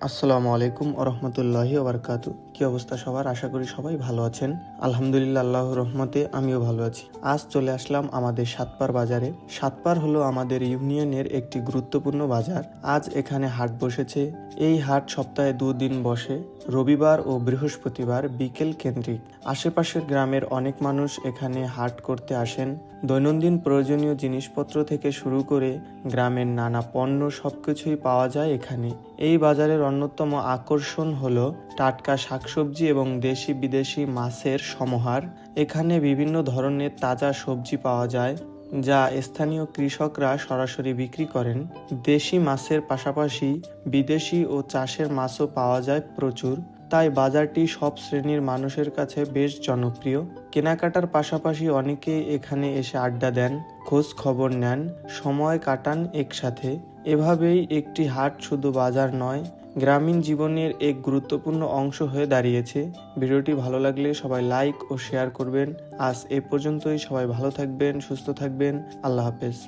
আসসালামু আলাইকুম ওরহমতুল্লাহি ওবরকাতু। কি অবস্থা সবার? আশা করি সবাই ভালো আছেন। আলহামদুলিল্লাহ, আল্লাহর রহমতে আমিও ভালো আছি। আজ চলে আসলাম আমাদের সাতপার বাজারে। সাতপার হলো আমাদের ইউনিয়নের একটি গুরুত্বপূর্ণ বাজার। আজ এখানে হাট বসেছে। এই হাট সপ্তাহে 2 দিন বসে, রবিবার ও বৃহস্পতিবার বিকেল কেন্দ্রিক। আশেপাশের গ্রামের অনেক মানুষ এখানে হাট করতে আসেন। দৈনন্দিন প্রয়োজনীয় জিনিসপত্র থেকে শুরু করে গ্রামের নানা পণ্য সবকিছুই পাওয়া যায় এখানে। এই বাজারের অন্যতম আকর্ষণ হলো টাটকা শাকসবজি এবং দেশি বিদেশি মাছের সমাহার। এখানে বিভিন্ন ধরনের তাজা সবজি পাওয়া যায়, যা স্থানীয় কৃষকরা সরাসরি বিক্রি করেন। দেশি মাছের পাশাপাশি বিদেশি ও চাষের মাছও পাওয়া যায় প্রচুর। তাই বাজারটি সব শ্রেণীর মানুষের কাছে বেশ জনপ্রিয়। কেনাকাটার পাশাপাশি অনেকেই এখানে এসে আড্ডা দেন, খোঁজ খবর নেন, সময় কাটান একসাথে। এভাবেই একটি হাট শুধু বাজার নয়, গ্রামীণ জীবনের এক গুরুত্বপূর্ণ অংশ হয়ে দাঁড়িয়েছে। ভিডিওটি ভালো লাগলে সবাই লাইক ও শেয়ার করবেন। আজ এ পর্যন্তই। সবাই ভালো থাকবেন, সুস্থ থাকবেন। আল্লাহ হাফেজ।